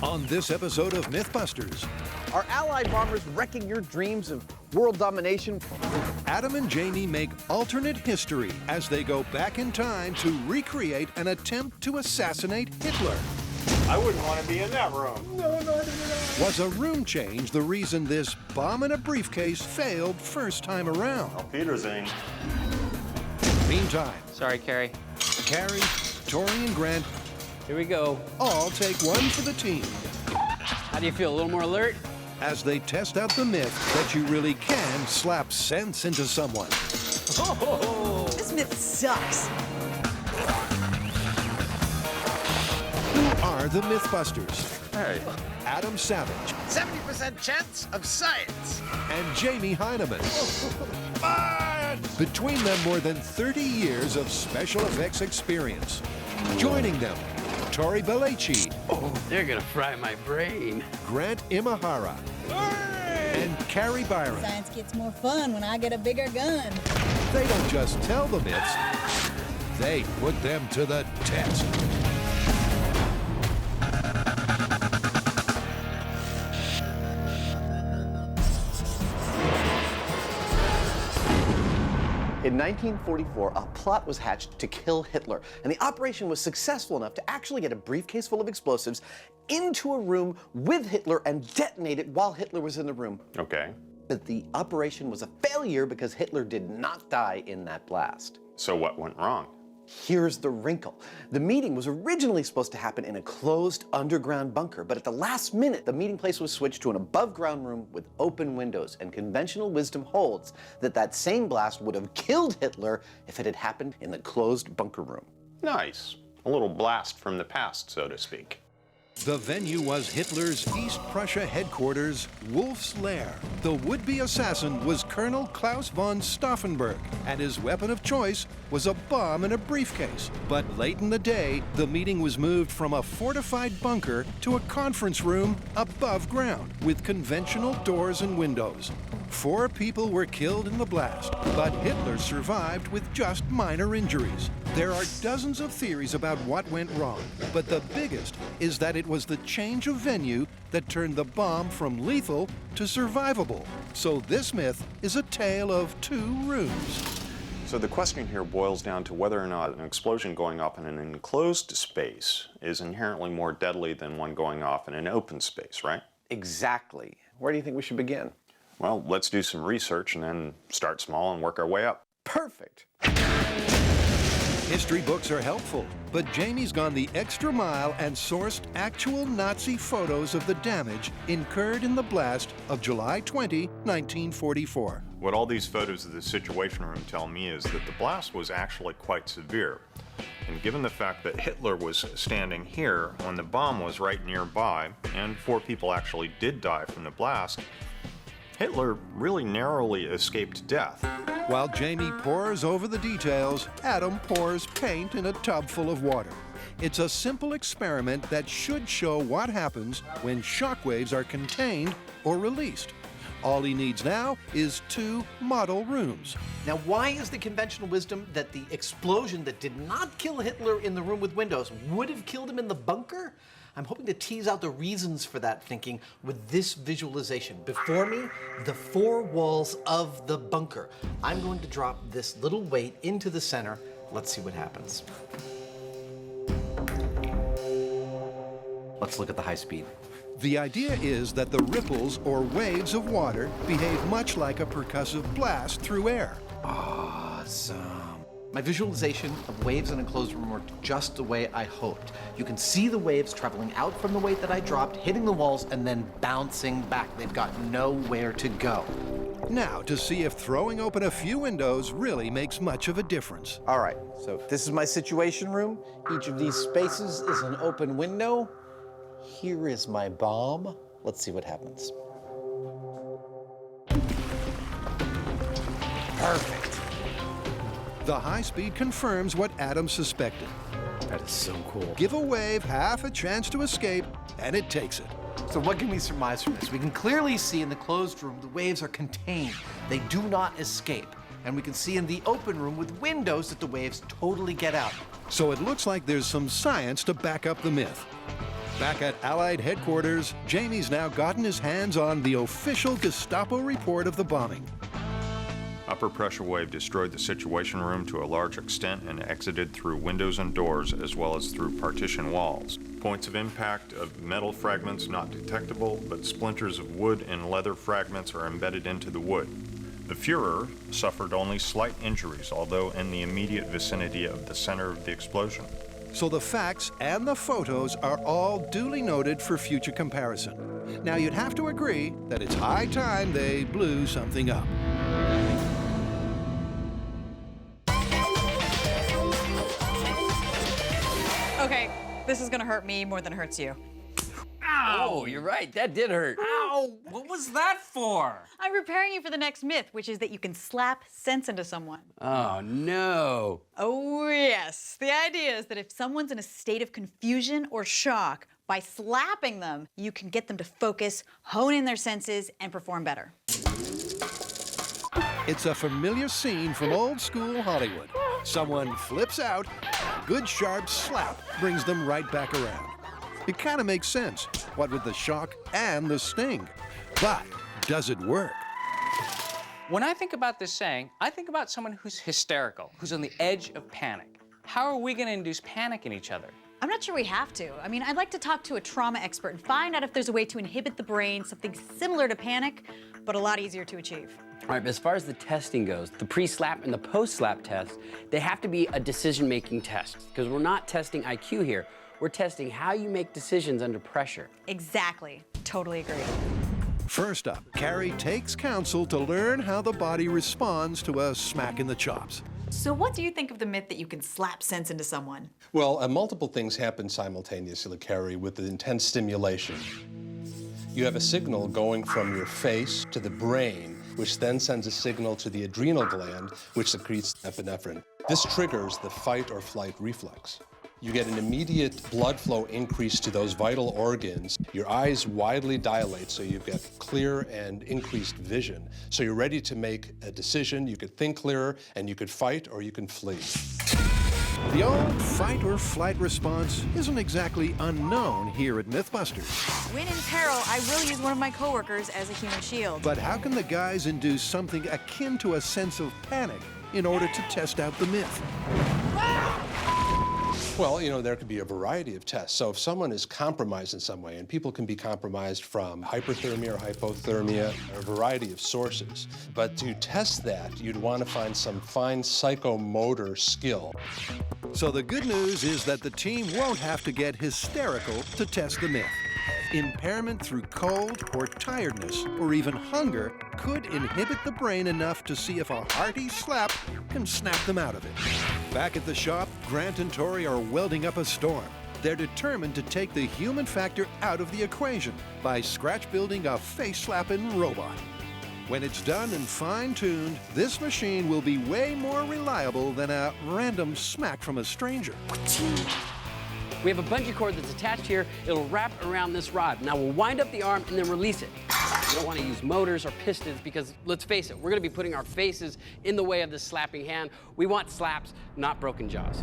On this episode of MythBusters, Are Allied bombers wrecking your dreams of world domination? Adam and Jamie make alternate history as they go back in time to recreate an attempt to assassinate Hitler. I wouldn't want to be in that room. Was a room change the reason this bomb in a briefcase failed first time around? Oh, Peter's in. Meantime, Sorry, Carrie. Carrie, Tori, and Grant Here we go. all take one for the team How do you feel? A little more alert? as they test out the myth that you really can slap sense into someone. This myth sucks. Who are the MythBusters? Hey. Adam Savage 70% chance of science. and Jamie Heineman. Between them, more than 30 years of special effects experience. Joining them, Tori Belleci, They're gonna fry my brain. Grant Imahara, and Carrie Byron. Science gets more fun when I get a bigger gun. They don't just tell the myths, they put them to the test. In 1944, a plot was hatched to kill Hitler, and the operation was successful enough to actually get a briefcase full of explosives into a room with Hitler and detonate it while Hitler was in the room. Okay. But the operation was a failure because Hitler did not die in that blast. So what went wrong? Here's the wrinkle. The meeting was originally supposed to happen in a closed underground bunker, but at the last minute, the meeting place was switched to an above-ground room with open windows, and conventional wisdom holds that that same blast would have killed Hitler if it had happened in the closed bunker room. Nice. A little blast from the past, so to speak. The venue was Hitler's East Prussia headquarters, Wolf's Lair. The would-be assassin was Colonel Claus von Stauffenberg, and his weapon of choice was a bomb in a briefcase. But late in the day, the meeting was moved from a fortified bunker to a conference room above ground with conventional doors and windows. 4 people were killed in the blast, but Hitler survived with just minor injuries. There are dozens of theories about what went wrong, but the biggest is that it was the change of venue that turned the bomb from lethal to survivable. So this myth is a tale of 2 rooms. So the question here boils down to whether or not an explosion going off in an enclosed space is inherently more deadly than one going off in an open space, right? Exactly. Where do you think we should begin? Well, let's do some research and then start small and work our way up. Perfect. History books are helpful, but Jamie's gone the extra mile and sourced actual Nazi photos of the damage incurred in the blast of July 20, 1944. What all these photos of the Situation Room tell me is that the blast was actually quite severe. And given the fact that Hitler was standing here when the bomb was right nearby, and 4 people actually did die from the blast, Hitler really narrowly escaped death. While Jamie pores over the details, Adam pours paint in a tub full of water. It's a simple experiment that should show what happens when shockwaves are contained or released. All he needs now is 2 model rooms. Now, why is the conventional wisdom that the explosion that did not kill Hitler in the room with windows would have killed him in the bunker? I'm hoping to tease out the reasons for that thinking with this visualization. Before me, the 4 walls of the bunker. I'm going to drop this little weight into the center. Let's see what happens. Let's look at the high speed. The idea is that the ripples or waves of water behave much like a percussive blast through air. Awesome. My visualization of waves in an enclosed room worked just the way I hoped. You can see the waves traveling out from the weight that I dropped, hitting the walls, and then bouncing back. They've got nowhere to go. Now, to see if throwing open a few windows really makes much of a difference. All right, so this is my situation room. Each of these spaces is an open window. Here is my bomb. Let's see what happens. Perfect. The high speed confirms what Adam suspected. That is so cool. Give a wave half a chance to escape, and it takes it. So what can we surmise from this? We can clearly see in the closed room the waves are contained. They do not escape. And we can see in the open room with windows that the waves totally get out. So it looks like there's some science to back up the myth. Back at Allied headquarters, Jamie's now gotten his hands on the official Gestapo report of the bombing. Upper pressure wave destroyed the Situation Room to a large extent and exited through windows and doors as well as through partition walls. Points of impact of metal fragments not detectable, but splinters of wood and leather fragments are embedded into the wood. The Führer suffered only slight injuries, although in the immediate vicinity of the center of the explosion. So the facts and the photos are all duly noted for future comparison. Now you'd have to agree that it's high time they blew something up. Okay, this is gonna hurt me more than it hurts you. Oh, you're right. That did hurt. Ow! What was that for? I'm preparing you for the next myth, which is that you can slap sense into someone. Oh, no. Oh, yes. The idea is that if someone's in a state of confusion or shock, by slapping them, you can get them to focus, hone in their senses, and perform better. It's a familiar scene from old school Hollywood. Someone flips out, a good sharp slap brings them right back around. It kind of makes sense, what with the shock and the sting. But does it work? When I think about this saying, I think about someone who's hysterical, who's on the edge of panic. How are we going to induce panic in each other? I'm not sure we have to. I mean, I'd like to talk to a trauma expert and find out if there's a way to inhibit the brain, something similar to panic, but a lot easier to achieve. All right, but as far as the testing goes, the pre-slap and the post-slap test, they have to be a decision-making test, because we're not testing IQ here. We're testing how you make decisions under pressure. Exactly. Totally agree. First up, Carrie takes counsel to learn how the body responds to a smack in the chops. So what do you think of the myth that you can slap sense into someone? Well, multiple things happen simultaneously, Carrie, with the intense stimulation. You have a signal going from your face to the brain, which then sends a signal to the adrenal gland, which secretes epinephrine. This triggers the fight or flight reflex. You get an immediate blood flow increase to those vital organs. Your eyes widely dilate, so you get clear and increased vision. So you're ready to make a decision. You could think clearer, and you could fight or you can flee. The old fight or flight response isn't exactly unknown here at MythBusters. When in peril, I will use one of my coworkers as a human shield. But how can the guys induce something akin to a sense of panic in order to test out the myth? Well, you know, there could be a variety of tests. So if someone is compromised in some way, and people can be compromised from hyperthermia or hypothermia, a variety of sources. But to test that, you'd want to find some fine psychomotor skill. So the good news is that the team won't have to get hysterical to test the myth. Impairment through cold or tiredness or even hunger could inhibit the brain enough to see if a hearty slap can snap them out of it. Back at the shop, Grant and Tori are welding up a storm. They're determined to take the human factor out of the equation by scratch building a face-slapping robot. When it's done and fine-tuned, this machine will be way more reliable than a random smack from a stranger. We have a bungee cord that's attached here. It'll wrap around this rod. Now we'll wind up the arm and then release it. We don't want to use motors or pistons because, let's face it, we're going to be putting our faces in the way of this slapping hand. We want slaps, not broken jaws.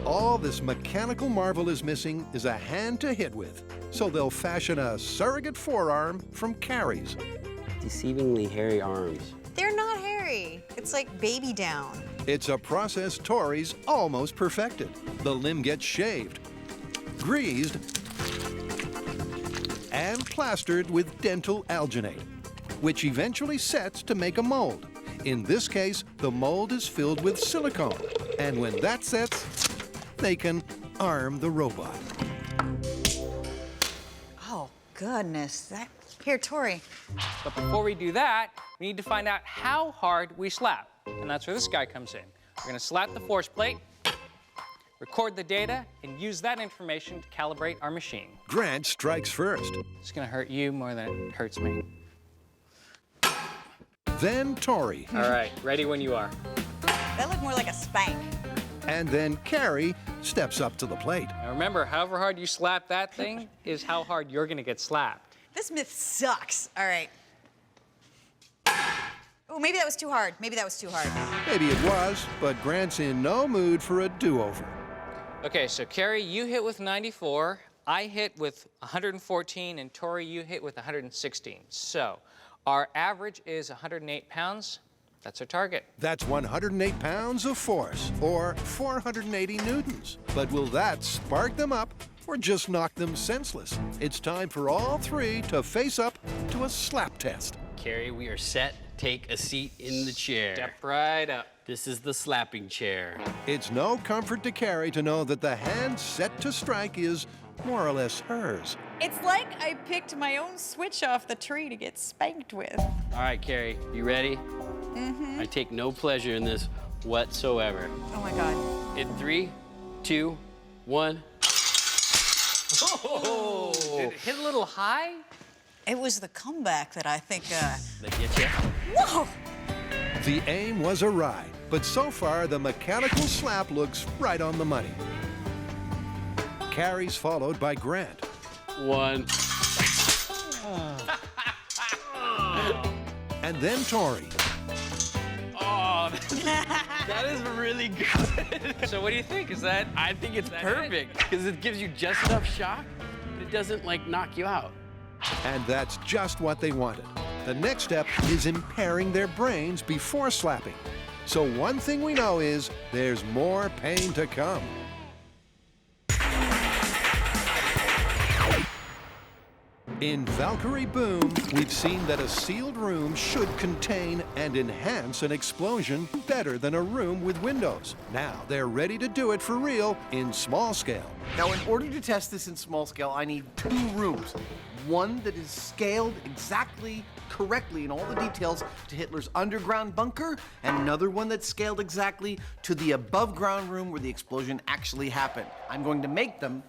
All this mechanical marvel is missing is a hand to hit with, so they'll fashion a surrogate forearm from Carrie's. Deceivingly hairy arms. They're not hairy. It's like baby down. It's a process Tori's almost perfected. The limb gets shaved, greased, and plastered with dental alginate, which eventually sets to make a mold. In this case, the mold is filled with silicone, and when that sets, they can arm the robot. Oh, goodness. Here, Tori. But before we do that, we need to find out how hard we slap. And that's where this guy comes in. We're going to slap the force plate, record the data, and use that information to calibrate our machine. Grant strikes first. It's going to hurt you more than it hurts me. Then Tori. All right, ready when you are. That looked more like a spank. And then Carrie steps up to the plate. Now remember, however hard you slap that thing is how hard you're going to get slapped. This myth sucks. All right. Oh, maybe that was too hard. Maybe that was too hard. Maybe it was, but Grant's in no mood for a do-over. Okay, so Carrie, you hit with 94. I hit with 114, and Tori, you hit with 116. So our average is 108 pounds. That's our target. That's 108 pounds of force, or 480 newtons. But will that spark them up or just knock them senseless? It's time for all three to face up to a slap test. Carrie, we are set. Take a seat in the chair. Step right up. This is the slapping chair. It's no comfort to Carrie to know that the hand set to strike is more or less hers. It's like I picked my own switch off the tree to get spanked with. All right, Carrie, you ready? Mm-hmm. I take no pleasure in this whatsoever. Oh my God. In 3, 2, 1. Oh! Did it hit a little high? It was the comeback that I think, That get you? whoa! The aim was awry, but so far the mechanical slap looks right on the money. Carrie's followed by Grant. 1. And then Tori. Oh, that is really good. So what do you think? Is that? I think it's that perfect because it gives you just enough shock, but it doesn't like knock you out. And that's just what they wanted. The next step is impairing their brains before slapping. So one thing we know is there's more pain to come. In Valkyrie Boom, we've seen that a sealed room should contain and enhance an explosion better than a room with windows. Now they're ready to do it for real in small scale. Now, in order to test this in small scale, I need 2 rooms. One that is scaled exactly correctly in all the details to Hitler's underground bunker, and another one that's scaled exactly to the above ground room where the explosion actually happened. I'm going to make them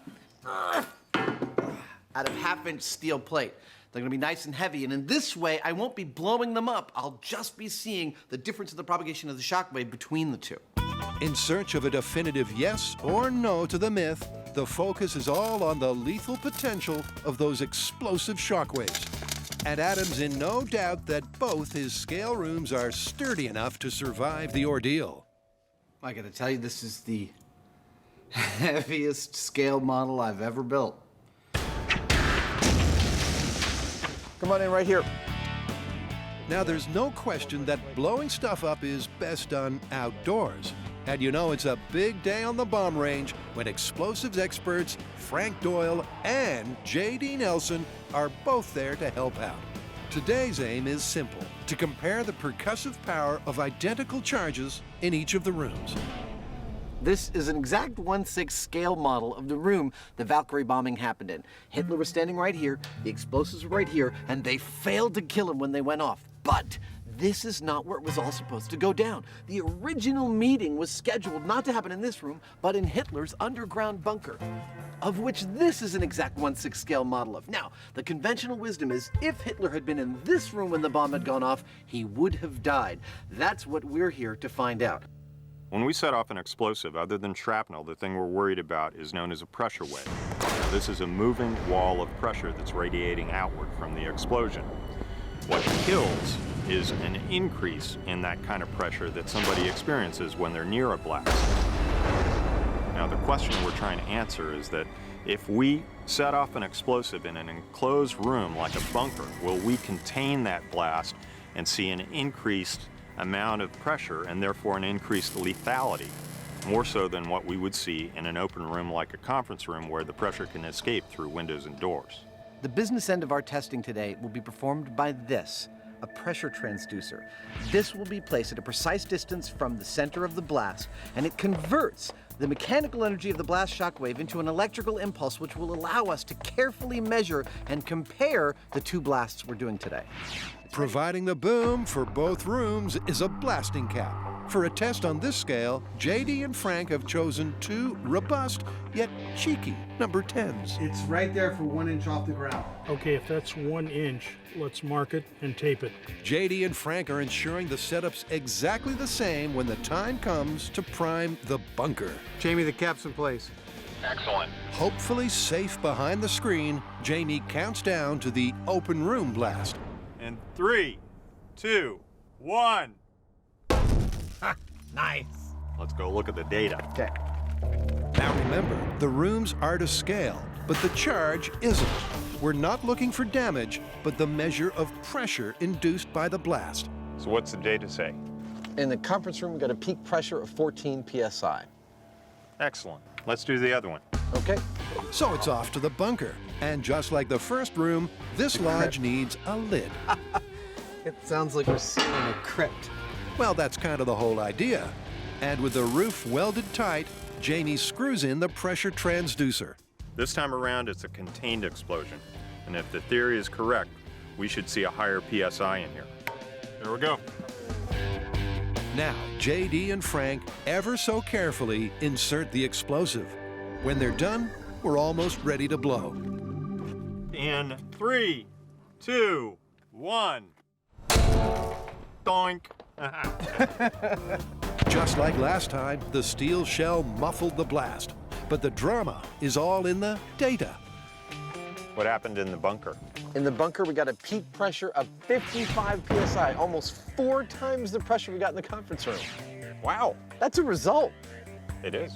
out of 1/2-inch steel plate. They're gonna be nice and heavy, and in this way, I won't be blowing them up. I'll just be seeing the difference in the propagation of the shockwave between the two. In search of a definitive yes or no to the myth, the focus is all on the lethal potential of those explosive shockwaves. And Adam's in no doubt that both his scale rooms are sturdy enough to survive the ordeal. I gotta tell you, this is the heaviest scale model I've ever built. Come on in right here. Now, there's no question that blowing stuff up is best done outdoors. And you know it's a big day on the bomb range when explosives experts Frank Doyle and J.D. Nelson are both there to help out. Today's aim is simple: to compare the percussive power of identical charges in each of the rooms. This is an exact 1/6 scale model of the room the Valkyrie bombing happened in. Hitler was standing right here, the explosives were right here, and they failed to kill him when they went off. But this is not where it was all supposed to go down. The original meeting was scheduled not to happen in this room, but in Hitler's underground bunker, of which this is an exact 1/6 scale model of. Now, the conventional wisdom is if Hitler had been in this room when the bomb had gone off, he would have died. That's what we're here to find out. When we set off an explosive, other than shrapnel, the thing we're worried about is known as a pressure wave. Now, this is a moving wall of pressure that's radiating outward from the explosion. What kills is an increase in that kind of pressure that somebody experiences when they're near a blast. Now, the question we're trying to answer is that if we set off an explosive in an enclosed room like a bunker, will we contain that blast and see an increased amount of pressure and therefore an increased lethality, more so than what we would see in an open room like a conference room where the pressure can escape through windows and doors. The business end of our testing today will be performed by this, a pressure transducer. This will be placed at a precise distance from the center of the blast, and it converts the mechanical energy of the blast shockwave into an electrical impulse which will allow us to carefully measure and compare the 2 blasts we're doing today. Providing the boom for both rooms is a blasting cap. For a test on this scale, J.D. and Frank have chosen 2 robust yet cheeky number 10s. It's right there for 1 inch off the ground. Okay, if that's 1 inch, let's mark it and tape it. J.D. and Frank are ensuring the setup's exactly the same when the time comes to prime the bunker. Jamie, the cap's in place. Excellent. Hopefully safe behind the screen, Jamie counts down to the open room blast. In 3, 2, 1. Nice. Let's go look at the data. Okay. Now remember, the rooms are to scale, but the charge isn't. We're not looking for damage, but the measure of pressure induced by the blast. So what's the data say? In the conference room, we got a peak pressure of 14 psi. Excellent. Let's do the other one. Okay. So it's off to the bunker. And just like the first room, this lodge needs a lid. It sounds like we're sealing a crypt. Well, that's kind of the whole idea. And with the roof welded tight, Jamie screws in the pressure transducer. This time around, it's a contained explosion. And if the theory is correct, we should see a higher PSI in here. There we go. Now, JD and Frank ever so carefully insert the explosive. When they're done, we're almost ready to blow. In 3, 2, 1. Doink. Just like last time, the steel shell muffled the blast. But the drama is all in the data. What happened in the bunker? In the bunker, we got a peak pressure of 55 psi, almost 4 times the pressure we got in the conference room. Wow, that's a result. It is.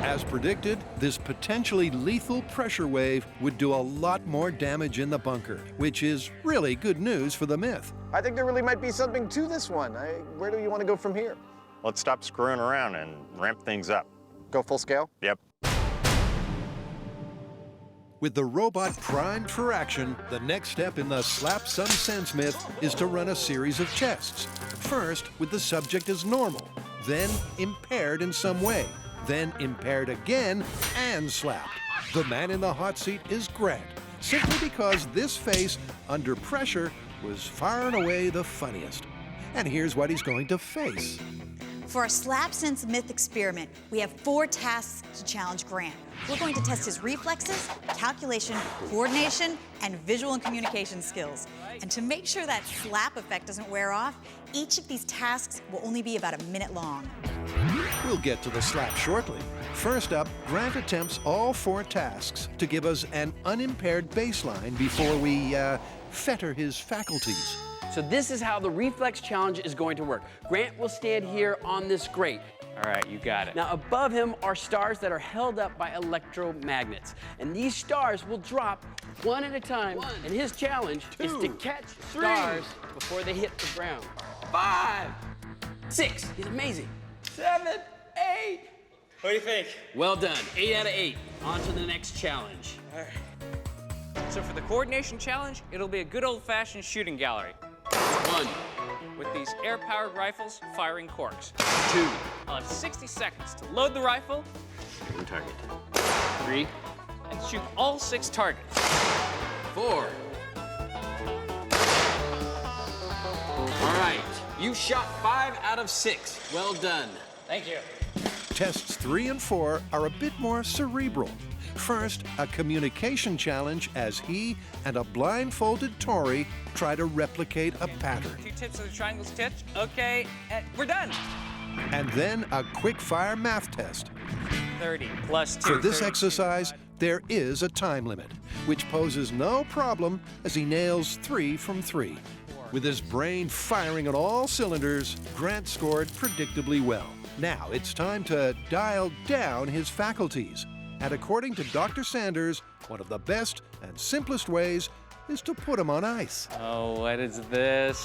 As predicted, this potentially lethal pressure wave would do a lot more damage in the bunker, which is really good news for the myth. I think there really might be something to this one. Where do you want to go from here? Let's stop screwing around and ramp things up. Go full scale? Yep. With the robot primed for action, the next step in the slap some sense myth is to run a series of tests. First, with the subject as normal, then impaired in some way, then impaired again and slapped. The man in the hot seat is Grant, simply because this face, under pressure, was far and away the funniest. And here's what he's going to face. For our slap sense myth experiment, we have 4 tasks to challenge Grant. We're going to test his reflexes, calculation, coordination, and visual and communication skills. And to make sure that slap effect doesn't wear off, each of these tasks will only be about a minute long. We'll get to the slap shortly. First up, Grant attempts all 4 tasks to give us an unimpaired baseline before we fetter his faculties. So this is how the reflex challenge is going to work. Grant will stand here on this grate. All right, you got it. Now above him are stars that are held up by electromagnets. And these stars will drop one at a time. And his challenge is to catch stars before they hit the ground. 5, 6, he's amazing. 7, 8. What do you think? Well done, 8 out of 8. On to the next challenge. All right. So for the coordination challenge, it'll be a good old-fashioned shooting gallery. 1, with these air-powered rifles firing corks. 2, I'll have 60 seconds to load the rifle, one target. 3, and shoot all 6 targets. 4. All right, you shot 5 out of 6. Well done. Thank you. Tests 3 and 4 are a bit more cerebral. First, a communication challenge as he and a blindfolded Tory try to replicate a pattern. 2 tips of the triangle stitch. Okay, and we're done. And then a quick-fire math test. 30 plus 2. For this 30. exercise, there is a time limit, which poses no problem as he nails 3 from 3. With his brain firing on all cylinders, Grant scored predictably well. Now it's time to dial down his faculties. And according to Dr. Sanders, one of the best and simplest ways is to put him on ice. Oh, what is this?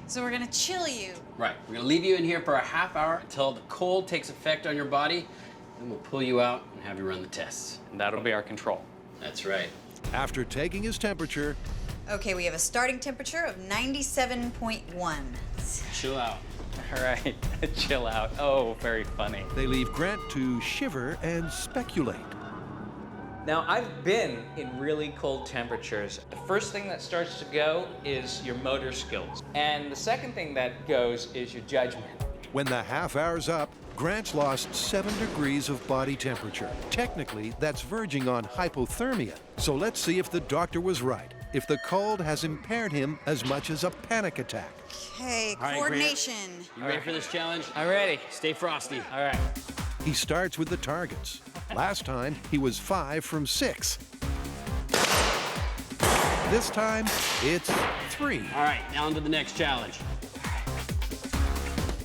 So we're gonna chill you. Right, we're gonna leave you in here for a half hour until the cold takes effect on your body. Then we'll pull you out and have you run the tests. And that'll be our control. That's right. After taking his temperature, Okay, we have a starting temperature of 97.1. Chill out. All right, chill out. Oh, very funny. they leave Grant to shiver and speculate. Now, I've been in really cold temperatures. The first thing that starts to go is your motor skills. And the second thing that goes is your judgment. When the half hour's up, Grant's lost 7 degrees of body temperature. Technically, that's verging on hypothermia. So let's see if the doctor was right. If the cold has impaired him as much as a panic attack. Okay, right, coordination. You ready for this challenge? I'm ready. Stay frosty. All right. He starts with the targets. Last time, he was 5 from 6. This time, it's 3. All right, now on to the next challenge.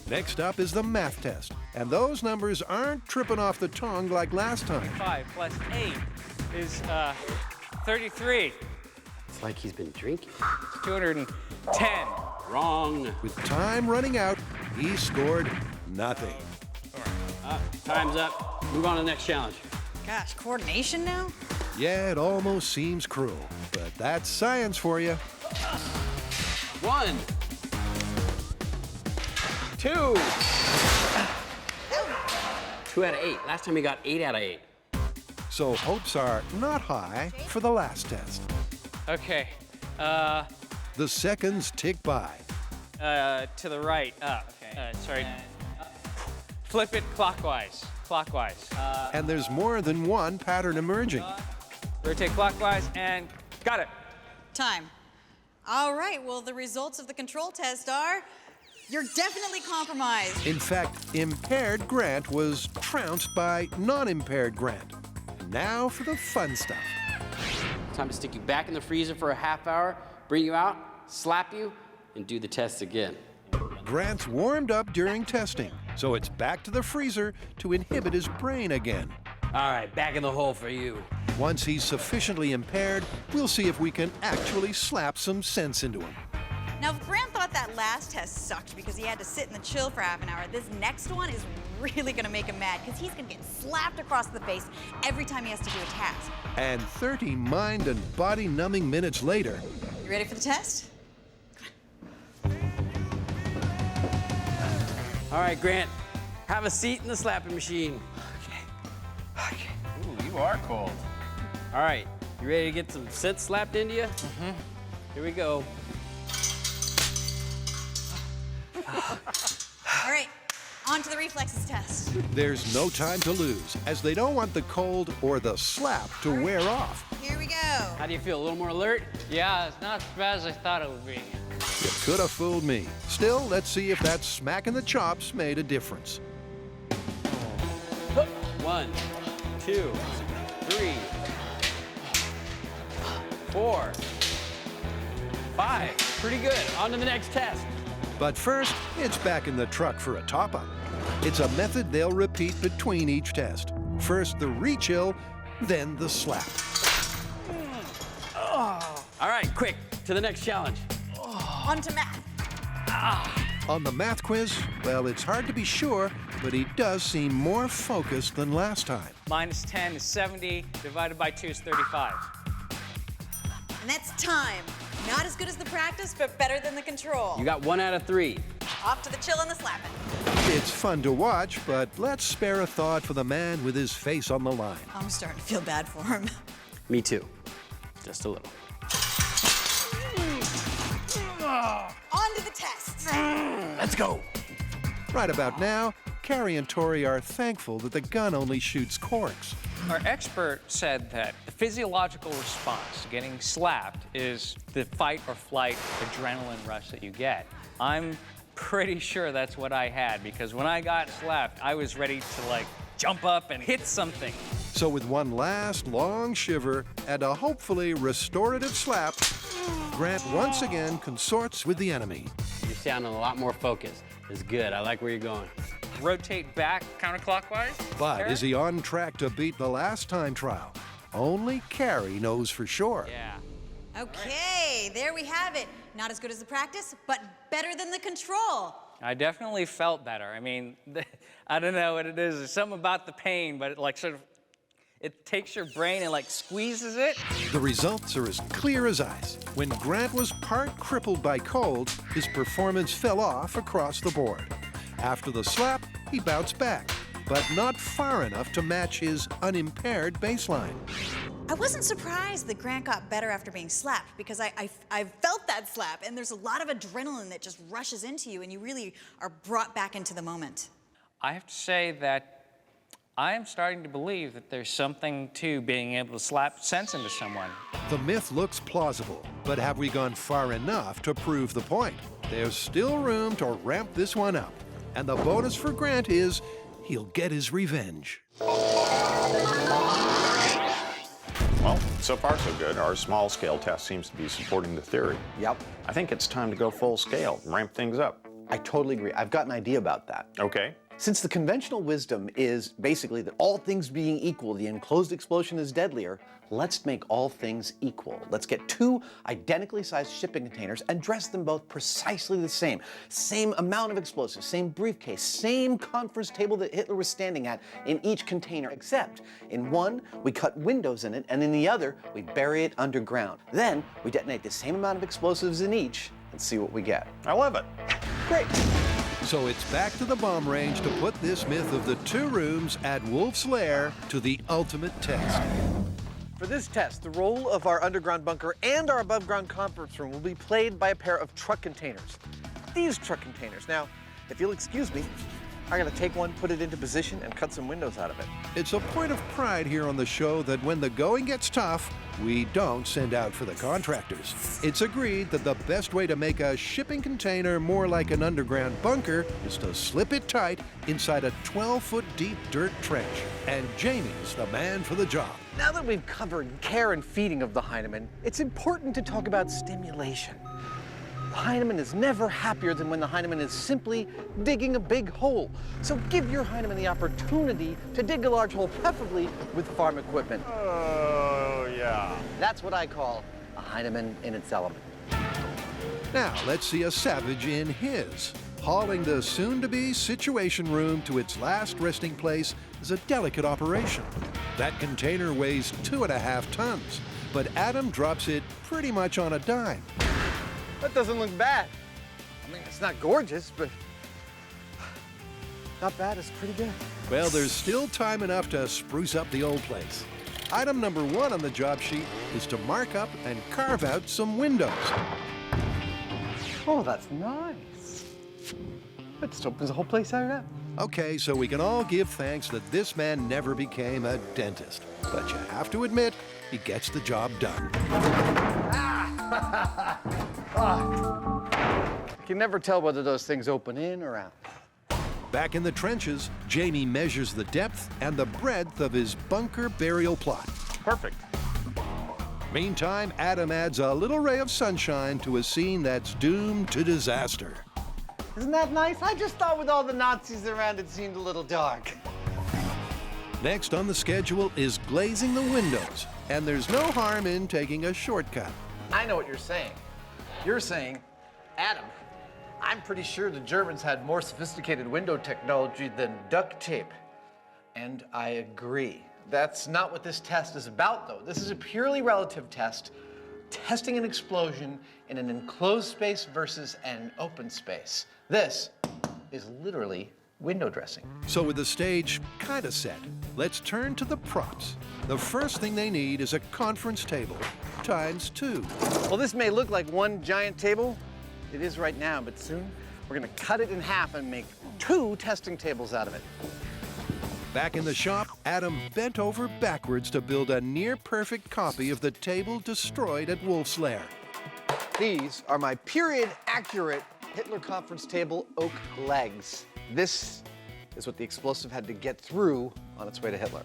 Next up is the math test. And those numbers aren't tripping off the tongue like last time. 5 plus 8 is 33. It's like he's been drinking. It's 210. Wrong. With time running out, he scored nothing. Time's up. Move on to the next challenge. Gosh, coordination now? Yeah, it almost seems cruel, but that's science for you. 1, 2. 2 out of 8. Last time he got 8 out of 8. So hopes are not high for the last test. Okay. The seconds tick by. To the right. Okay. Sorry. Flip it clockwise. Clockwise. And there's more than one pattern emerging. Rotate clockwise and got it. Time. All right, well, the results of the control test are you're definitely compromised. In fact, impaired Grant was trounced by non-impaired Grant. Now for the fun stuff. Time to stick you back in the freezer for a half hour, bring you out, slap you, and do the test again. Grant's warmed up during testing, so it's back to the freezer to inhibit his brain again. All right, back in the hole for you. Once he's sufficiently impaired, we'll see if we can actually slap some sense into him. Now, if Grant thought that last test sucked because he had to sit in the chill for half an hour, this next one is really gonna make him mad because he's gonna get slapped across the face every time he has to do a task. And 30 mind and body numbing minutes later, You ready for the test? All right, Grant, have a seat in the slapping machine. Okay. Ooh, you are cold. All right, you ready to get some sense slapped into you? Mm-hmm. Here we go. All right, on to the reflexes test. there's no time to lose, as they don't want the cold or the slap to wear off. Here we go. How do you feel? A little more alert? Yeah, it's not as bad as I thought it would be. You could have fooled me. Still, let's see if that smack in the chops made a difference. 1, 2, 3, 4, 5. Pretty good. On to the next test. But first, it's back in the truck for a top-up. It's a method they'll repeat between each test. First the re-chill, then the slap. All right, quick, to the next challenge. On to math. On the math quiz, well, it's hard to be sure, but he does seem more focused than last time. Minus 10 is 70, divided by 2 is 35. And that's time. Not as good as the practice, but better than the control. You got 1 out of 3. Off to the chill and the slapping. It's fun to watch, but let's spare a thought for the man with his face on the line. I'm starting to feel bad for him. Me too. Just a little. On to the test. Let's go. Right about now, Carrie and Tori are thankful that the gun only shoots corks. Our expert said that the physiological response to getting slapped is the fight or flight adrenaline rush that you get. I'm pretty sure that's what I had, because when I got slapped, I was ready to like jump up and hit something. So with one last long shiver and a hopefully restorative slap, Grant once again consorts with the enemy. You're sounding a lot more focused. It's good. I like where you're going. Rotate back counterclockwise. But is he on track to beat the last time trial? Only Carrie knows for sure. Yeah. Okay, there we have it. Not as good as the practice, but better than the control. I definitely felt better. I mean, I don't know what it is. There's something about the pain, but it like sort of, it takes your brain and like squeezes it. The results are as clear as ice. When Grant was part crippled by cold, his performance fell off across the board. After the slap, he bounced back, but not far enough to match his unimpaired baseline. I wasn't surprised that Grant got better after being slapped, because I felt that slap, and there's a lot of adrenaline that just rushes into you, and you really are brought back into the moment. I have to say that I am starting to believe that there's something to being able to slap sense into someone. The myth looks plausible, but have we gone far enough to prove the point? There's still room to ramp this one up. And the bonus for Grant is he'll get his revenge. Well, so far so good. Our small-scale test seems to be supporting the theory. Yep. I think it's time to go full scale, ramp things up. I totally agree. I've got an idea about that. Okay. Since the conventional wisdom is basically that all things being equal, the enclosed explosion is deadlier, let's make all things equal. Let's get 2 identically sized shipping containers and dress them both precisely the same. Same amount of explosives, same briefcase, same conference table that Hitler was standing at in each container, except in one, we cut windows in it, and in the other, we bury it underground. Then, we detonate the same amount of explosives in each and see what we get. I love it. Great. So it's back to the bomb range to put this myth of the 2 rooms at Wolf's Lair to the ultimate test. For this test, the role of our underground bunker and our above-ground conference room will be played by a pair of truck containers. These truck containers. Now, if you'll excuse me, I'm gonna take one, put it into position, and cut some windows out of it. It's a point of pride here on the show that when the going gets tough, we don't send out for the contractors. It's agreed that the best way to make a shipping container more like an underground bunker is to slip it tight inside a 12-foot deep dirt trench. And Jamie's the man for the job. Now that we've covered care and feeding of the Heinemann, it's important to talk about stimulation. The Heinemann is never happier than when the Heinemann is simply digging a big hole. So give your Heinemann the opportunity to dig a large hole, preferably with farm equipment. Oh, yeah. That's what I call a Heinemann in its element. Now, let's see a savage in his. Hauling the soon-to-be Situation Room to its last resting place is a delicate operation. That container weighs 2.5 tons, but Adam drops it pretty much on a dime. That doesn't look bad. I mean, it's not gorgeous, but not bad, it's pretty good. Well, there's still time enough to spruce up the old place. Item number 1 on the job sheet is to mark up and carve out some windows. Oh, that's nice. That just opens the whole place right up. Okay, so we can all give thanks that this man never became a dentist. But you have to admit, he gets the job done. You can never tell whether those things open in or out. Back in the trenches, Jamie measures the depth and the breadth of his bunker burial plot. Perfect. Meantime, Adam adds a little ray of sunshine to a scene that's doomed to disaster. Isn't that nice? I just thought with all the Nazis around it seemed a little dark. Next on the schedule is glazing the windows, and there's no harm in taking a shortcut. I know what you're saying. You're saying, Adam, I'm pretty sure the Germans had more sophisticated window technology than duct tape. And I agree. That's not what this test is about, though. This is a purely relative test, testing an explosion in an enclosed space versus an open space. This is literally window dressing. So with the stage kind of set, let's turn to the props. The first thing they need is a conference table, ×2. Well, this may look like one giant table. It is right now, but soon we're gonna cut it in half and make 2 testing tables out of it. Back in the shop, Adam bent over backwards to build a near-perfect copy of the table destroyed at Wolf's Lair. These are my period-accurate Hitler conference table oak legs. This is what the explosive had to get through on its way to Hitler.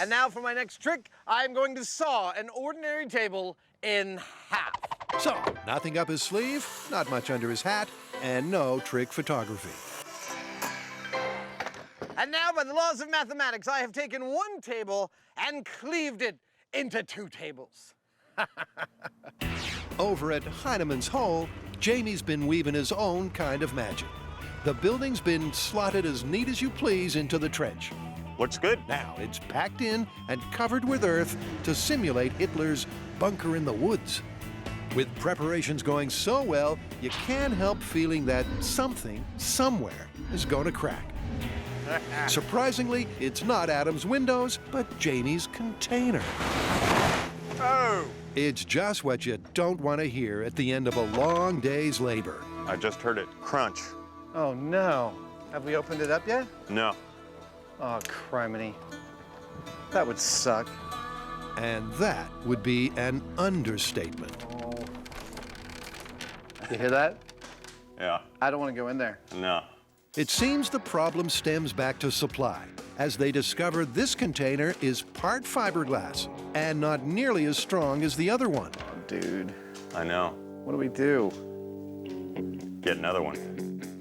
And now for my next trick, I'm going to saw an ordinary table in half. So, nothing up his sleeve, not much under his hat, and no trick photography. And now, by the laws of mathematics, I have taken one table and cleaved it into 2 tables. Over at Heinemann's Hole, Jamie's been weaving his own kind of magic. The building's been slotted as neat as you please into the trench. Looks good. Now it's packed in and covered with earth to simulate Hitler's bunker in the woods. With preparations going so well, you can't help feeling that something, somewhere, is going to crack. Surprisingly, it's not Adam's windows, but Jamie's container. Oh! It's just what you don't want to hear at the end of a long day's labor. I just heard it crunch. Oh, no. Have we opened it up yet? No. Oh, criminy. That would suck. And that would be an understatement. Oh. You hear that? Yeah. I don't want to go in there. No. It seems the problem stems back to supply, as they discover this container is part fiberglass and not nearly as strong as the other one. Oh, dude. I know. What do we do? Get another one.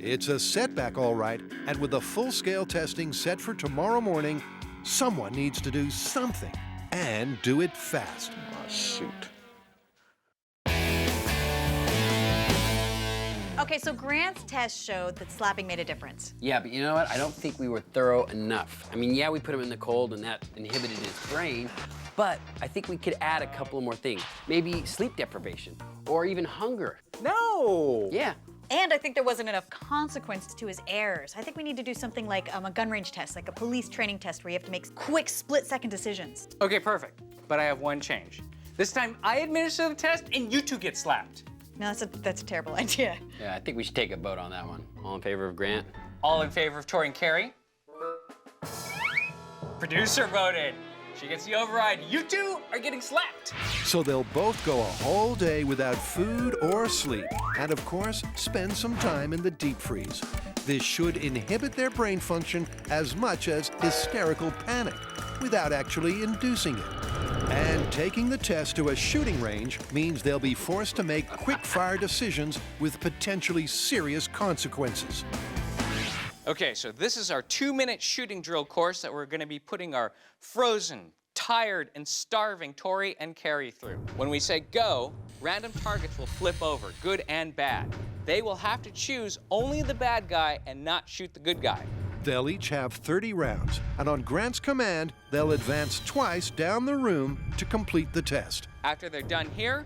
It's a setback, all right, and with the full-scale testing set for tomorrow morning, someone needs to do something, and do it fast. Oh, shoot. Okay, so Grant's test showed that slapping made a difference. Yeah, but you know what? I don't think we were thorough enough. I mean, yeah, we put him in the cold and that inhibited his brain, but I think we could add a couple more things. Maybe sleep deprivation, or even hunger. No! Yeah. And I think there wasn't enough consequence to his errors. I think we need to do something like a gun range test, like a police training test where you have to make quick split-second decisions. Okay, perfect. But I have one change. This time I administer the test and you two get slapped. No, that's a terrible idea. Yeah, I think we should take a vote on that one. All in favor of Grant? All in favor of Tori and Carrie? Producer voted. She gets the override. You two are getting slapped. So they'll both go a whole day without food or sleep, and of course, spend some time in the deep freeze. This should inhibit their brain function as much as hysterical panic, without actually inducing it. And taking the test to a shooting range means they'll be forced to make quick-fire decisions with potentially serious consequences. Okay, so this is our 2-minute shooting drill course that we're going to be putting our frozen, tired, and starving Tori and Carrie through. When we say go, random targets will flip over, good and bad. They will have to choose only the bad guy and not shoot the good guy. They'll each have 30 rounds, and on Grant's command, they'll advance twice down the room to complete the test. After they're done here,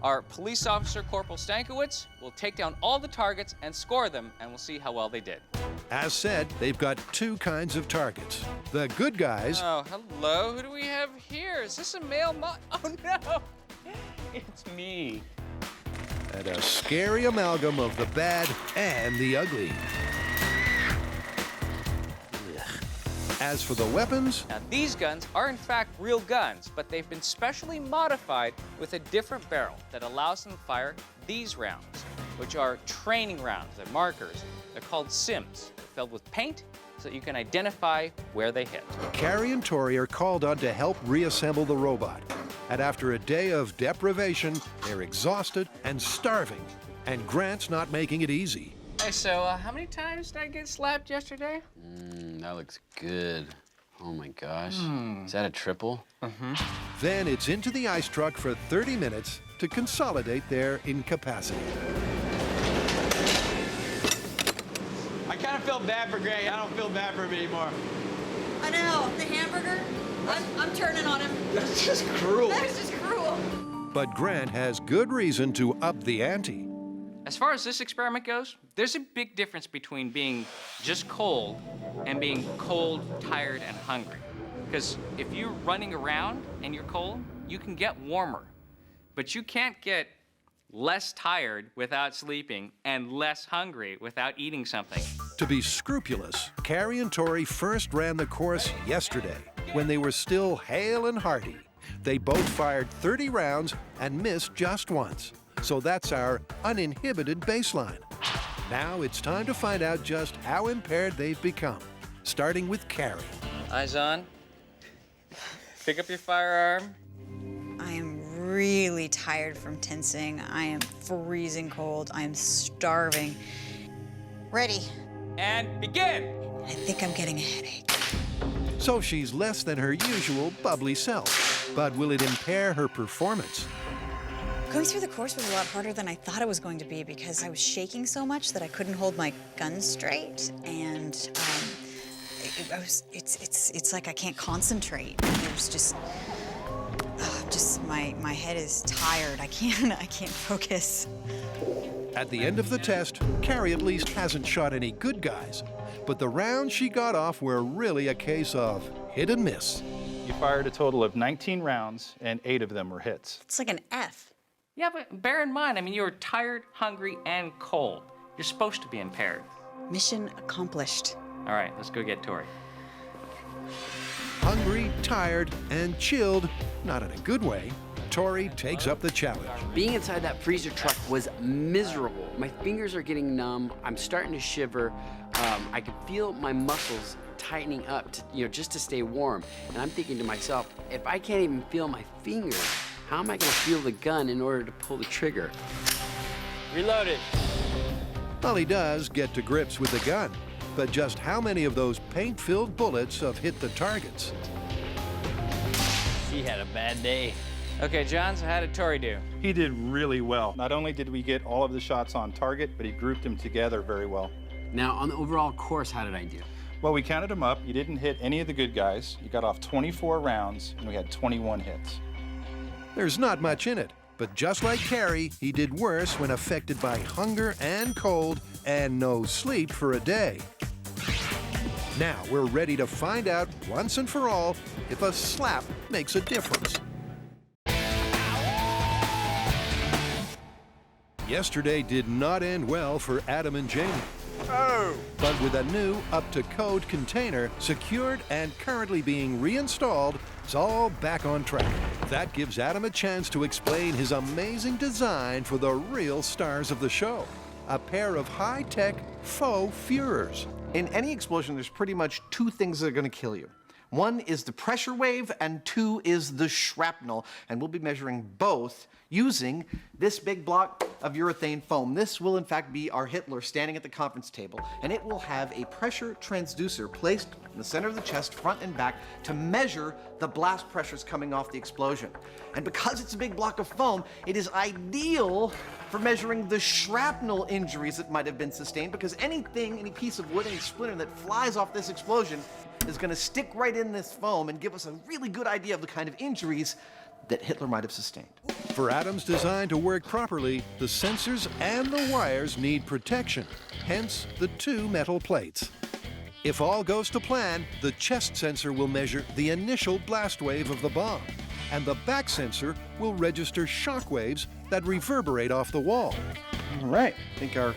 our police officer, Corporal Stankiewicz, will take down all the targets and score them, and we'll see how well they did. As said, they've got two kinds of targets. The good guys, Oh, hello, who do we have here? Is this a male Oh no, it's me. and a scary amalgam of the bad and the ugly. As for the weapons, Now, these guns are in fact real guns, but they've been specially modified with a different barrel that allows them to fire these rounds, which are training rounds. They're markers. They're called sims. They're filled with paint so that you can identify where they hit. Carrie and Tori are called on to help reassemble the robot. And after a day of deprivation, they're exhausted and starving. And Grant's not making it easy. Hey, so how many times did I get slapped yesterday? That looks good. Oh my gosh. Is that a triple? Then it's into the ice truck for 30 minutes to consolidate their incapacity. I kind of feel bad for Gray. I don't feel bad for him anymore. I know, the hamburger, I'm turning on him. That's just cruel. That's just cruel. But Grant has good reason to up the ante. As far as this experiment goes, there's a big difference between being just cold and being cold, tired, and hungry. Because if you're running around and you're cold, you can get warmer. But you can't get less tired without sleeping and less hungry without eating something. To be scrupulous, Carrie and Tori first ran the course yesterday, when they were still hale and hearty. They both fired 30 rounds and missed just once. So that's our uninhibited baseline. Now it's time to find out just how impaired they've become, starting with Carrie. Eyes on. Pick up your firearm. I am really tired from tensing. I am freezing cold. I am starving. Ready. And begin. I think I'm getting a headache. So she's less than her usual bubbly self. But will it impair her performance? Going through the course was a lot harder than I thought it was going to be because I was shaking so much that I couldn't hold my gun straight, and it's like I can't concentrate. There's just my head is tired. I can't focus. At the end of the test, Carrie at least hasn't shot any good guys. But the rounds she got off were really a case of hit and miss. You fired a total of 19 rounds, and 8 of them were hits. It's like an F. Yeah, but bear in mind, I mean, you were tired, hungry, and cold. You're supposed to be impaired. Mission accomplished. All right, let's go get Tori. Hungry, tired, and chilled, not in a good way, Tori takes up the challenge. Being inside that freezer truck was miserable. My fingers are getting numb. I'm starting to shiver. I can feel my muscles tightening up, just to stay warm. And I'm thinking to myself, if I can't even feel my fingers, how am I going to feel the gun in order to pull the trigger? Reloaded. Ollie does get to grips with the gun, but just how many of those paint-filled bullets have hit the targets? He had a bad day. Okay, John, so how did Tori do? He did really well. Not only did we get all of the shots on target, but he grouped them together very well. Now, on the overall course, how did I do? Well, we counted them up. You didn't hit any of the good guys. You got off 24 rounds, and we had 21 hits. There's not much in it, but just like Carrie, he did worse when affected by hunger and cold and no sleep for a day. Now we're ready to find out once and for all if a slap makes a difference. Yesterday did not end well for Adam and Jamie. Oh! But with a new up-to-code container secured and currently being reinstalled, it's all back on track. That gives Adam a chance to explain his amazing design for the real stars of the show. A pair of high-tech faux Führers. In any explosion, there's pretty much two things that are going to kill you. One is the pressure wave, and two is the shrapnel. And we'll be measuring both using this big block of urethane foam. This will in fact be our Hitler standing at the conference table, and it will have a pressure transducer placed in the center of the chest, front and back, to measure the blast pressures coming off the explosion. And because it's a big block of foam, it is ideal for measuring the shrapnel injuries that might have been sustained, because any piece of wood, any splinter that flies off this explosion is going to stick right in this foam and give us a really good idea of the kind of injuries that Hitler might have sustained. For Adam's design to work properly, the sensors and the wires need protection, hence the two metal plates. If all goes to plan, the chest sensor will measure the initial blast wave of the bomb, and the back sensor will register shock waves that reverberate off the wall. All right, I think our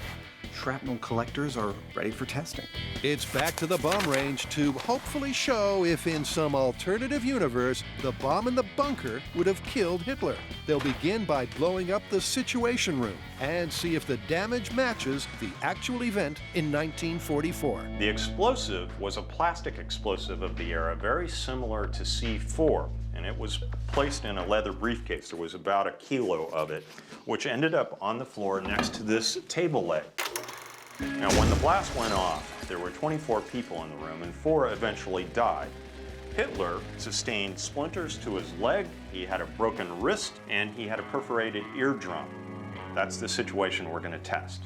shrapnel collectors are ready for testing. It's back to the bomb range to hopefully show if in some alternative universe, the bomb in the bunker would have killed Hitler. They'll begin by blowing up the Situation Room and see if the damage matches the actual event in 1944. The explosive was a plastic explosive of the era, very similar to C4, and it was placed in a leather briefcase. There was about a kilo of it, which ended up on the floor next to this table leg. Now, when the blast went off, there were 24 people in the room, and 4 eventually died. Hitler sustained splinters to his leg, he had a broken wrist, and he had a perforated eardrum. That's the situation we're going to test.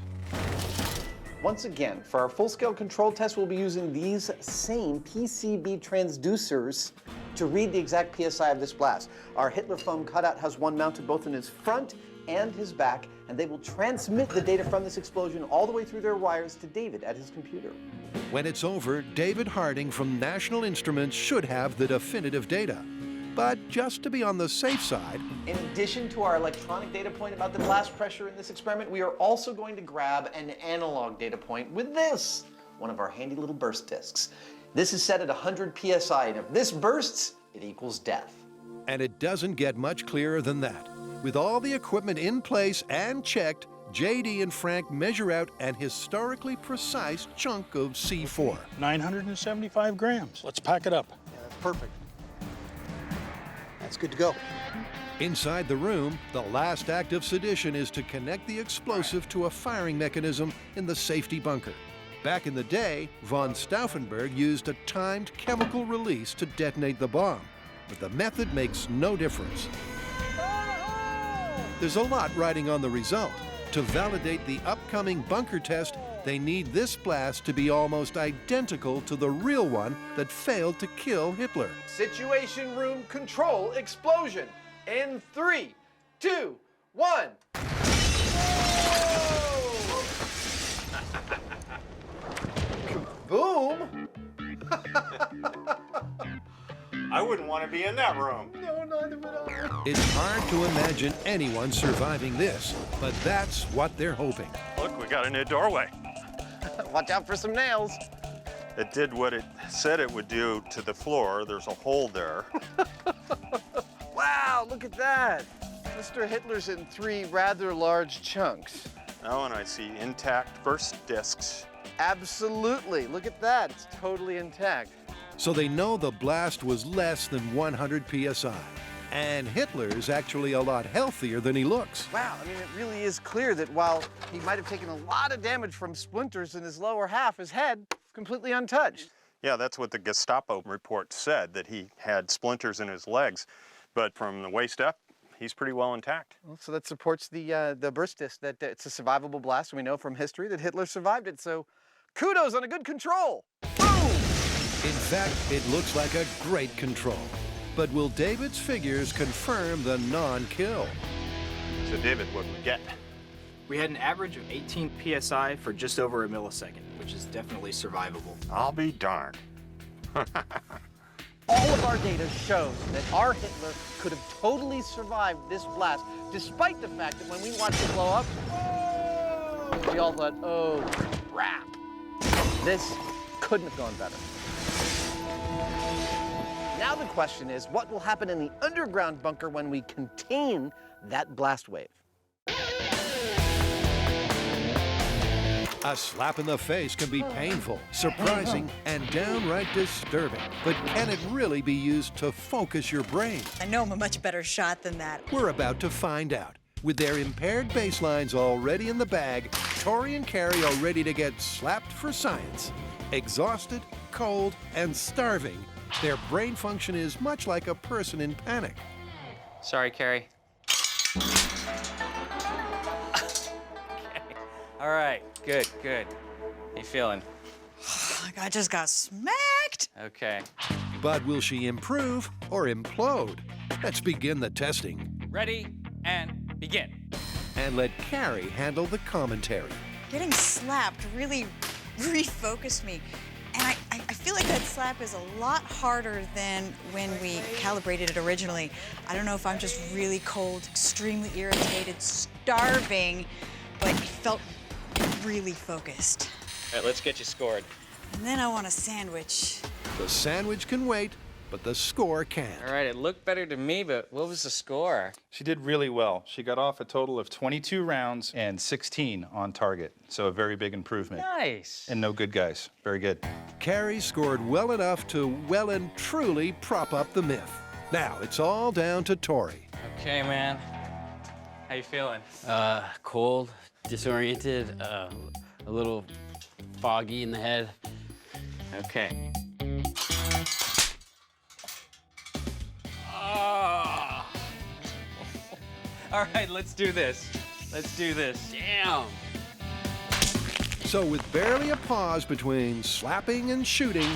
Once again, for our full-scale control test, we'll be using these same PCB transducers to read the exact PSI of this blast. Our Hitler foam cutout has one mounted both in his front and his back, and they will transmit the data from this explosion all the way through their wires to David at his computer. When it's over, David Harding from National Instruments should have the definitive data. But just to be on the safe side, in addition to our electronic data point about the blast pressure in this experiment, we are also going to grab an analog data point with this, one of our handy little burst discs. This is set at 100 PSI, and if this bursts, it equals death. And it doesn't get much clearer than that. With all the equipment in place and checked, JD and Frank measure out an historically precise chunk of C4. 975 grams. Let's pack it up. Yeah, that's perfect. That's good to go. Inside the room, the last act of sedition is to connect the explosive to a firing mechanism in the safety bunker. Back in the day, von Stauffenberg used a timed chemical release to detonate the bomb, but the method makes no difference. There's a lot riding on the result. To validate the upcoming bunker test, they need this blast to be almost identical to the real one that failed to kill Hitler. Situation room control explosion in 3, 2, 1. Boom! I wouldn't want to be in that room. No, neither would I. It's hard to imagine anyone surviving this, but that's what they're hoping. Look, we got a new doorway. Watch out for some nails. It did what it said it would do to the floor. There's a hole there. Wow, look at that. Mr. Hitler's in 3 rather large chunks. Oh, and I see intact burst discs. Absolutely, look at that. It's totally intact. So they know the blast was less than 100 PSI. And Hitler's actually a lot healthier than he looks. Wow, I mean, it really is clear that while he might have taken a lot of damage from splinters in his lower half, his head is completely untouched. Yeah, that's what the Gestapo report said, that he had splinters in his legs. But from the waist up, he's pretty well intact. Well, so that supports the burst disc, that it's a survivable blast, and we know from history that Hitler survived it, so kudos on a good control. Boom! In fact, it looks like a great control. But will David's figures confirm the non-kill? So David, what we get? We had an average of 18 psi for just over a millisecond, which is definitely survivable. I'll be darned. All of our data shows that our Hitler could have totally survived this blast, despite the fact that when we watched it blow up, we all thought, oh, crap. This couldn't have gone better. Now the question is, what will happen in the underground bunker when we contain that blast wave? A slap in the face can be painful, surprising, and downright disturbing. But can it really be used to focus your brain? I know I'm a much better shot than that. We're about to find out. With their impaired baselines already in the bag, Tori and Carrie are ready to get slapped for science. Exhausted, cold, and starving, their brain function is much like a person in panic. Sorry, Carrie. All right, good, good. How you feeling? I just got smacked. Okay. But will she improve or implode? Let's begin the testing. Ready and begin. And let Carrie handle the commentary. Getting slapped really refocused me. And I feel like that slap is a lot harder than when we calibrated it originally. I don't know if I'm just really cold, extremely irritated, starving, but it felt really focused. All right, let's get you scored. And then I want a sandwich. The sandwich can wait, but the score can't. All right, it looked better to me, but what was the score? She did really well. She got off a total of 22 rounds and 16 on target. So a very big improvement. Nice. And no good guys. Very good. Carrie scored well enough to well and truly prop up the myth. Now it's all down to Tori. Okay, man. How you feeling? Cold, disoriented, a little foggy in the head. Okay. All right, let's do this. Let's do this. Damn. So with barely a pause between slapping and shooting,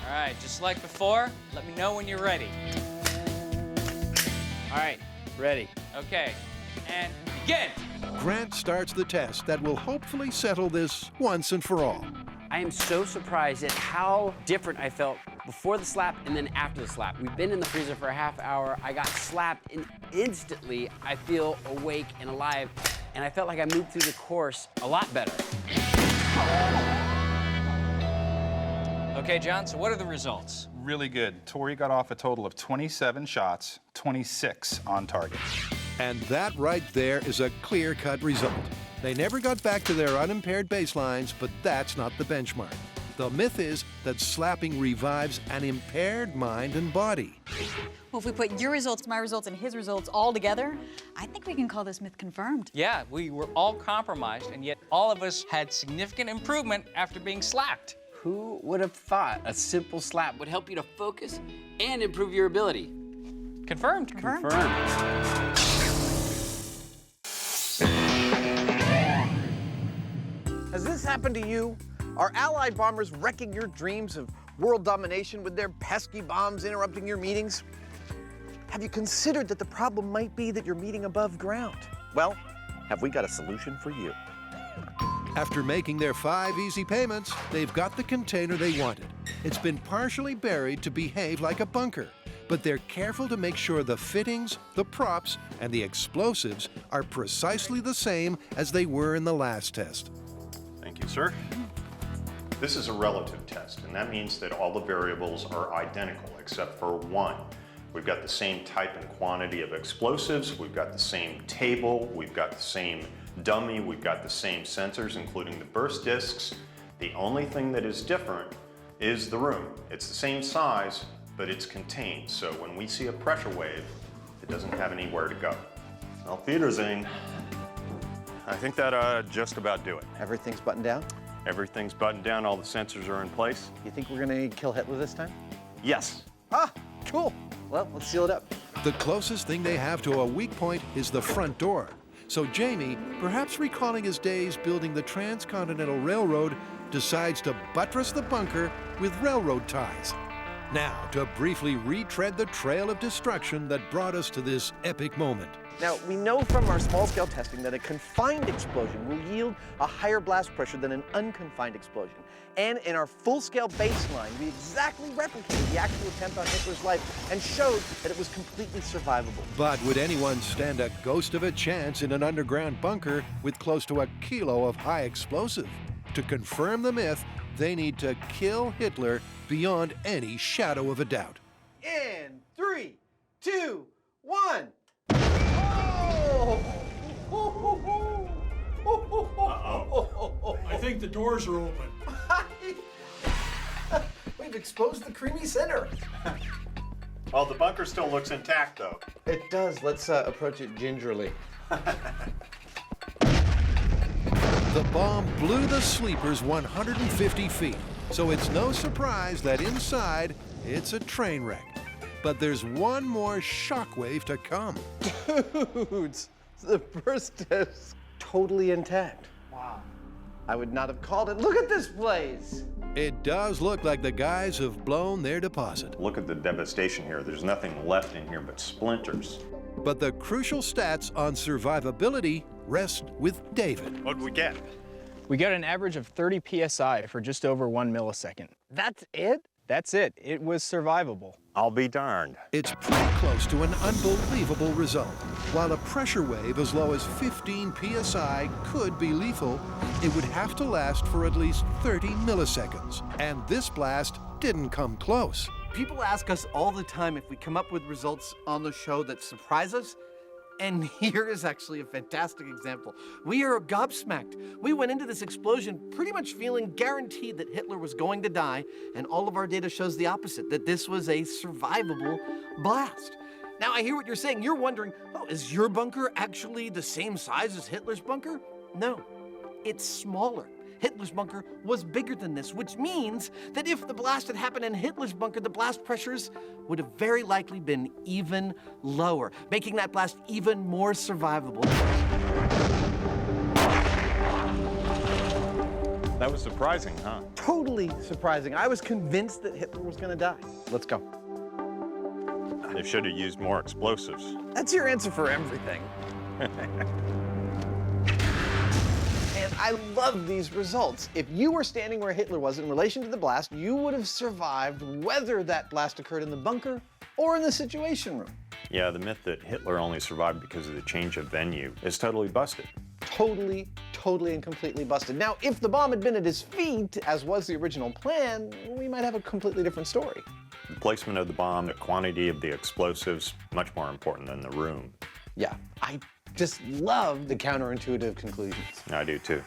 All right, just like before, let me know when you're ready. All right, ready. Okay, and begin. Grant starts the test that will hopefully settle this once and for all. I am so surprised at how different I felt before the slap and then after the slap. We've been in the freezer for a half hour. I got slapped, and instantly I feel awake and alive, and I felt like I moved through the course a lot better. Okay, John, so what are the results? Really good. Tori got off a total of 27 shots, 26 on target. And that right there is a clear-cut result. They never got back to their unimpaired baselines, but that's not the benchmark. The myth is that slapping revives an impaired mind and body. Well, if we put your results, my results, and his results all together, I think we can call this myth confirmed. Yeah, we were all compromised, and yet all of us had significant improvement after being slapped. Who would have thought a simple slap would help you to focus and improve your ability? Confirmed. Confirmed. Has this happened to you? Are Allied bombers wrecking your dreams of world domination with their pesky bombs interrupting your meetings? Have you considered that the problem might be that you're meeting above ground? Well, have we got a solution for you? After making their 5 easy payments, they've got the container they wanted. It's been partially buried to behave like a bunker, but they're careful to make sure the fittings, the props, and the explosives are precisely the same as they were in the last test. Thank you, sir. This is a relative test, and that means that all the variables are identical except for one. We've got the same type and quantity of explosives, we've got the same table, we've got the same dummy, we've got the same sensors, including the burst discs. The only thing that is different is the room. It's the same size, but it's contained. So when we see a pressure wave, It doesn't have anywhere to go. Well, Petersing, I think that just about do it. Everything's buttoned down? Everything's buttoned down, all the sensors are in place. You think we're gonna kill Hitler this time? Yes. Ah, cool. Well, let's seal it up. The closest thing they have to a weak point is the front door. So Jamie, perhaps recalling his days building the Transcontinental Railroad, decides to buttress the bunker with railroad ties. Now, to briefly retread the trail of destruction that brought us to this epic moment. Now, we know from our small-scale testing that a confined explosion will yield a higher blast pressure than an unconfined explosion. And in our full-scale baseline, we exactly replicated the actual attempt on Hitler's life and showed that it was completely survivable. But would anyone stand a ghost of a chance in an underground bunker with close to 1 kilo of high explosive? To confirm the myth, they need to kill Hitler beyond any shadow of a doubt. In 3, 2, 1. I think the doors are open. We've exposed the creamy center. Well, the bunker still looks intact, though. It does. Let's approach it gingerly. The bomb blew the sleepers 150 feet, so it's no surprise that inside it's a train wreck. But there's one more shockwave to come. Dudes, the first is totally intact. Wow. I would not have called it. Look at this place. It does look like the guys have blown their deposit. Look at the devastation here. There's nothing left in here but splinters. But the crucial stats on survivability rest with David. What'd we get? We got an average of 30 PSI for just over 1 millisecond. That's it? That's it. It was survivable. I'll be darned. It's pretty close to an unbelievable result. While a pressure wave as low as 15 psi could be lethal, it would have to last for at least 30 milliseconds. And this blast didn't come close. People ask us all the time if we come up with results on the show that surprise us. And here is actually a fantastic example. We are gobsmacked. We went into this explosion pretty much feeling guaranteed that Hitler was going to die, and all of our data shows the opposite, that this was a survivable blast. Now, I hear what you're saying. You're wondering, oh, is your bunker actually the same size as Hitler's bunker? No, it's smaller. Hitler's bunker was bigger than this, which means that if the blast had happened in Hitler's bunker, the blast pressures would have very likely been even lower, making that blast even more survivable. That was surprising, huh? Totally surprising. I was convinced that Hitler was going to die. Let's go. They should have used more explosives. That's your answer for everything. And I love these results. If you were standing where Hitler was in relation to the blast, you would have survived whether that blast occurred in the bunker or in the Situation Room. Yeah, the myth that Hitler only survived because of the change of venue is totally busted. Totally and completely busted. Now, if the bomb had been at his feet, as was the original plan, we might have a completely different story. The placement of the bomb, the quantity of the explosives, much more important than the room. Yeah, I just love the counterintuitive conclusions. I do too.